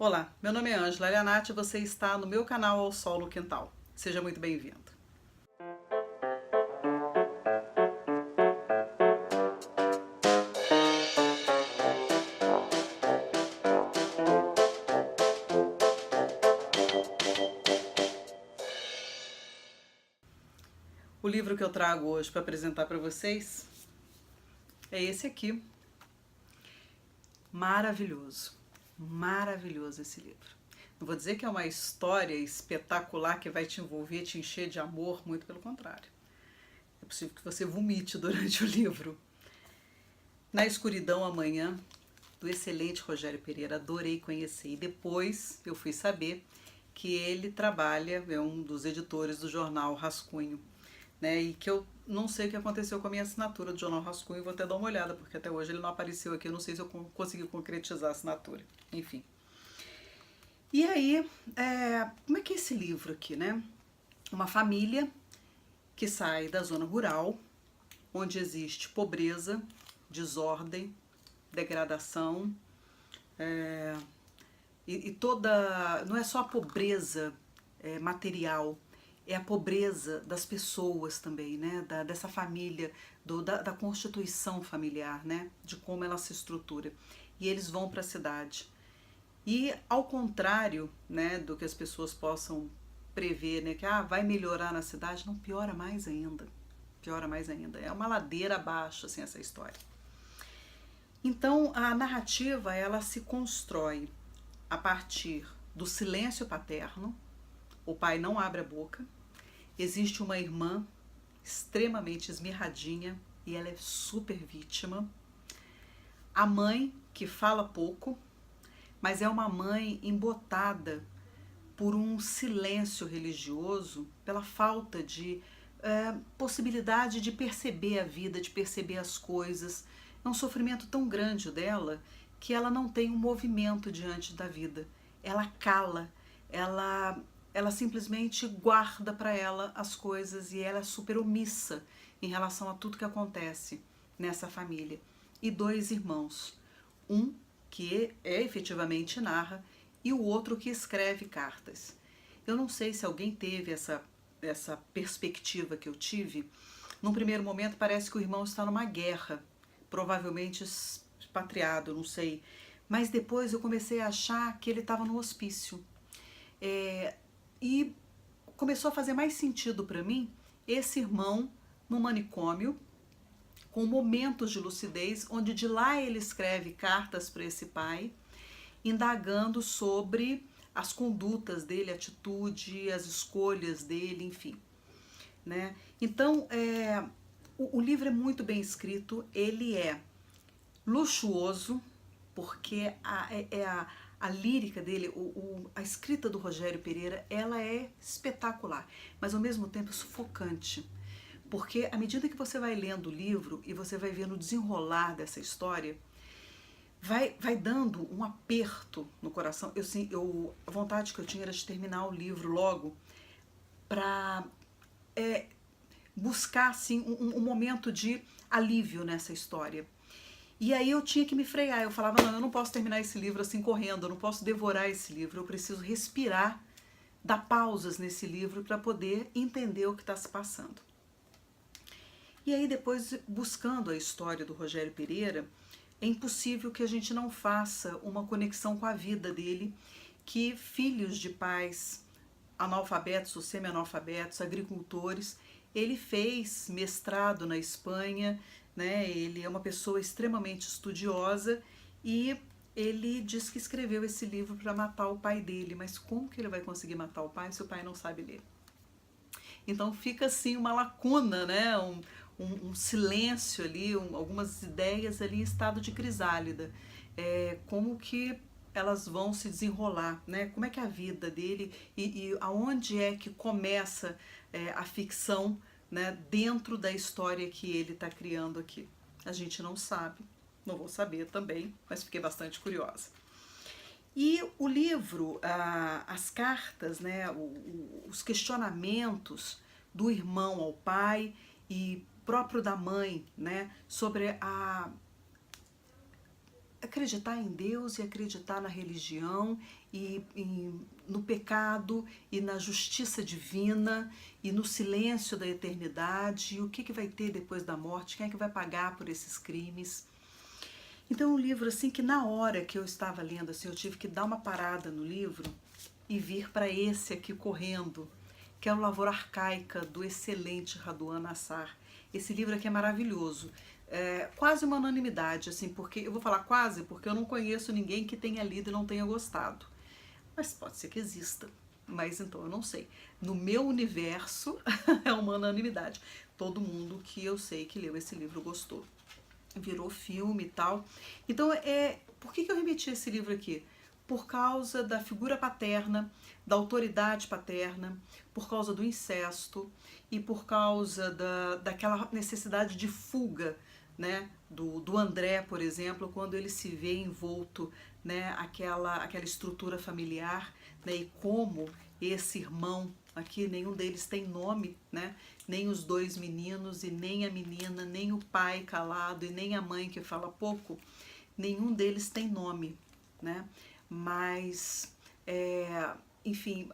Olá, meu nome é Ângela Arianati e você está no meu canal Ao Sol no Quintal. Seja muito bem-vindo. O livro que eu trago hoje para apresentar para vocês é esse aqui. Maravilhoso, maravilhoso esse livro. Não vou dizer que é uma história espetacular que vai te envolver, te encher de amor, muito pelo contrário. É possível que você vomite durante o livro. Na Escuridão Amanhã, do excelente Rogério Pereira, adorei conhecer. E depois eu fui saber que ele trabalha, é um dos editores do jornal Rascunho, né? E que eu não sei o que aconteceu com a minha assinatura do jornal Rascunho, vou até dar uma olhada, porque até hoje ele não apareceu aqui, eu não sei se eu consegui concretizar a assinatura. Enfim. E aí, como é que é esse livro aqui, né? Uma família que sai da zona rural, onde existe pobreza, desordem, degradação, é, e toda. Não é só a pobreza material, é a pobreza das pessoas também, né? Dessa família, da constituição familiar, né? De como ela se estrutura. E eles vão para a cidade. E ao contrário, né, do que as pessoas possam prever, né, que vai melhorar na cidade, não, piora mais ainda. Piora mais ainda. É uma ladeira abaixo, assim, essa história. Então, a narrativa, ela se constrói a partir do silêncio paterno. O pai não abre a boca. Existe uma irmã extremamente esmirradinha e ela é super vítima. A mãe, que fala pouco, mas é uma mãe embotada por um silêncio religioso, pela falta de possibilidade de perceber a vida, de perceber as coisas. É um sofrimento tão grande dela que ela não tem um movimento diante da vida. Ela cala, ela simplesmente guarda para ela as coisas e ela é super omissa em relação a tudo que acontece nessa família. E dois irmãos, um que efetivamente narra e o outro que escreve cartas. Eu não sei se alguém teve essa perspectiva que eu tive. Num primeiro momento parece que o irmão está numa guerra, provavelmente expatriado, não sei. Mas depois eu comecei a achar que ele estava no hospício. E começou a fazer mais sentido para mim esse irmão no manicômio, com momentos de lucidez, onde de lá ele escreve cartas para esse pai, indagando sobre as condutas dele, a atitude, as escolhas dele, enfim. Né? Então, o livro é muito bem escrito, ele é luxuoso, porque a lírica dele, a escrita do Rogério Pereira, ela é espetacular, mas ao mesmo tempo sufocante. Porque à medida que você vai lendo o livro e você vai vendo o desenrolar dessa história, vai dando um aperto no coração. A vontade que eu tinha era de terminar o livro logo para buscar assim, um momento de alívio nessa história. E aí eu tinha que me frear. Eu falava, não, eu não posso terminar esse livro assim correndo, eu não posso devorar esse livro, eu preciso respirar, dar pausas nesse livro para poder entender o que está se passando. E aí depois, buscando a história do Rogério Pereira, é impossível que a gente não faça uma conexão com a vida dele, que filhos de pais analfabetos ou semi-analfabetos, agricultores, ele fez mestrado na Espanha, né? Ele é uma pessoa extremamente estudiosa e ele diz que escreveu esse livro para matar o pai dele, mas como que ele vai conseguir matar o pai se o pai não sabe ler? Então fica assim uma lacuna, né? Um silêncio ali, algumas ideias ali em estado de crisálida. Como que elas vão se desenrolar, né? Como é que é a vida dele e aonde é que começa a ficção, né? Dentro da história que ele está criando aqui. A gente não sabe, não vou saber também, mas fiquei bastante curiosa. E o livro, as cartas, né, os questionamentos do irmão ao pai e próprio da mãe, né, sobre acreditar em Deus e acreditar na religião e no pecado e na justiça divina e no silêncio da eternidade, e o que vai ter depois da morte, quem é que vai pagar por esses crimes. Então, um livro assim que na hora que eu estava lendo, assim, eu tive que dar uma parada no livro e vir para esse aqui correndo, que é o Lavoura Arcaica, do excelente Raduan Nassar. Esse livro aqui é maravilhoso. É quase uma unanimidade, assim, porque eu vou falar quase porque eu não conheço ninguém que tenha lido e não tenha gostado. Mas pode ser que exista. Mas então eu não sei. No meu universo é uma unanimidade. Todo mundo que eu sei que leu esse livro gostou. Virou filme e tal. Então, por que eu remeti esse livro aqui? Por causa da figura paterna, da autoridade paterna, por causa do incesto e por causa daquela necessidade de fuga, né, do André, por exemplo, quando ele se vê envolto, né, aquela estrutura familiar, né, e como esse irmão aqui, nenhum deles tem nome, né, nem os dois meninos e nem a menina, nem o pai calado e nem a mãe que fala pouco, nenhum deles tem nome, né, mas, enfim,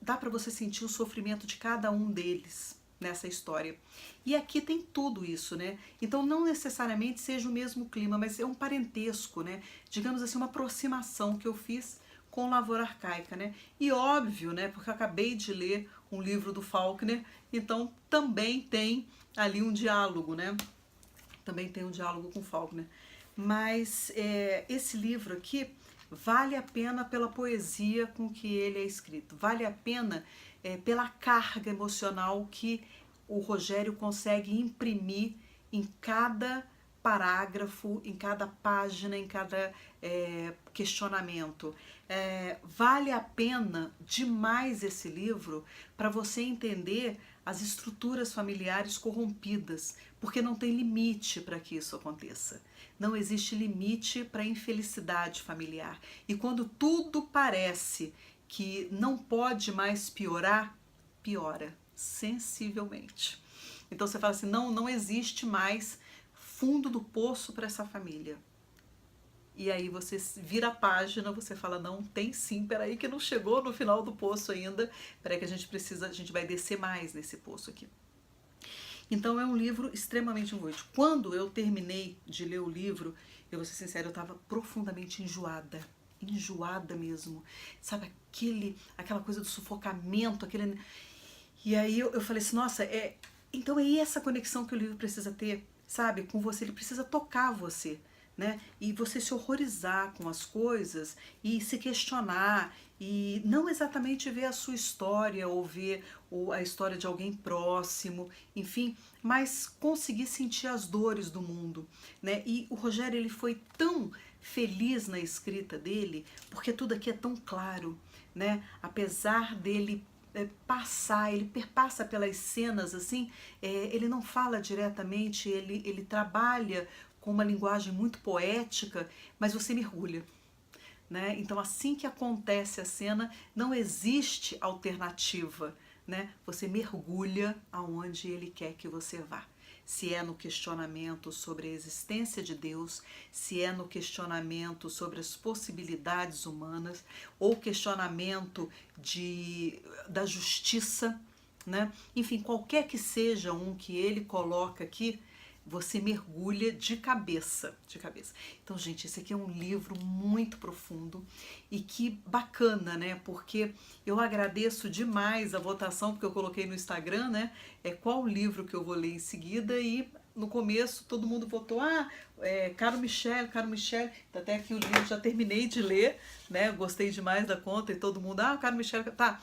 dá para você sentir o sofrimento de cada um deles nessa história. E aqui tem tudo isso, né? Então não necessariamente seja o mesmo clima, mas é um parentesco, né? Digamos assim, uma aproximação que eu fiz com Lavoura Arcaica, né? E óbvio, né? Porque eu acabei de ler um livro do Faulkner, então também tem ali um diálogo, né? Também tem um diálogo com Faulkner. Mas esse livro aqui vale a pena pela poesia com que ele é escrito, vale a pena pela carga emocional que o Rogério consegue imprimir em cada parágrafo, em cada página, em cada questionamento. Vale a pena demais esse livro para você entender as estruturas familiares corrompidas, porque não tem limite para que isso aconteça. Não existe limite para a infelicidade familiar. E quando tudo parece que não pode mais piorar, piora sensivelmente. Então você fala assim, não existe mais fundo do poço para essa família. E aí você vira a página, você fala, não, tem sim, peraí que não chegou no final do poço ainda, peraí que a gente vai descer mais nesse poço aqui. Então é um livro extremamente envolvente. Quando eu terminei de ler o livro, eu vou ser sincera, eu estava profundamente enjoada mesmo, sabe, aquela coisa do sufocamento, E aí eu falei assim, nossa, então é essa conexão que o livro precisa ter, sabe, com você, ele precisa tocar você, né, e você se horrorizar com as coisas e se questionar e não exatamente ver a sua história ou ver a história de alguém próximo, enfim, mas conseguir sentir as dores do mundo, né, e o Rogério, ele foi tão feliz na escrita dele, porque tudo aqui é tão claro, né, apesar dele ele perpassa pelas cenas assim, ele não fala diretamente, ele trabalha com uma linguagem muito poética, mas você mergulha, né? Então assim que acontece a cena, não existe alternativa, né? Você mergulha aonde ele quer que você vá. Se é no questionamento sobre a existência de Deus, se é no questionamento sobre as possibilidades humanas, ou questionamento da justiça, né? Enfim, qualquer que seja um que ele coloca aqui, você mergulha de cabeça, de cabeça. Então, gente, esse aqui é um livro muito profundo e que bacana, né? Porque eu agradeço demais a votação que eu coloquei no Instagram, né? Qual livro que eu vou ler em seguida e no começo todo mundo votou, Caro Michel, até aqui o livro já terminei de ler, né? Gostei demais da conta e todo mundo, Caro Michel, tá.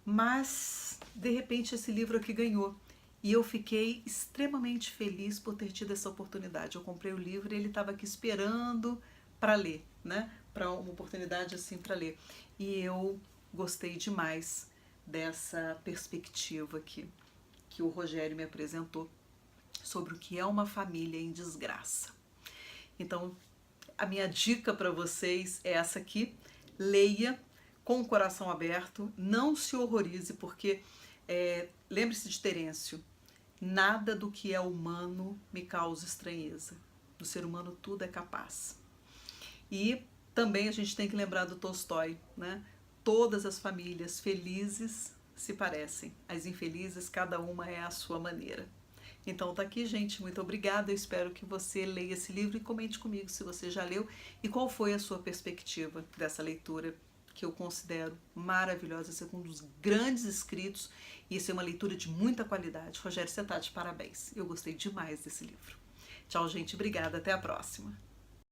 Mas, de repente, esse livro aqui ganhou. E eu fiquei extremamente feliz por ter tido essa oportunidade. Eu comprei o livro e ele estava aqui esperando para ler, né? Para uma oportunidade assim para ler. E eu gostei demais dessa perspectiva aqui que o Rogério me apresentou sobre o que é uma família em desgraça. Então, a minha dica para vocês é essa aqui. Leia com o coração aberto, não se horrorize, porque lembre-se de Terêncio, nada do que é humano me causa estranheza. Do ser humano tudo é capaz. E também a gente tem que lembrar do Tolstói, né? Todas as famílias felizes se parecem, as infelizes cada uma é a sua maneira. Então tá aqui, gente, muito obrigada, eu espero que você leia esse livro e comente comigo se você já leu e qual foi a sua perspectiva dessa leitura, que eu considero maravilhosa, esse é um dos grandes escritos e esse é uma leitura de muita qualidade. Rogério, você tá de parabéns, eu gostei demais desse livro. Tchau, gente, obrigada, até a próxima.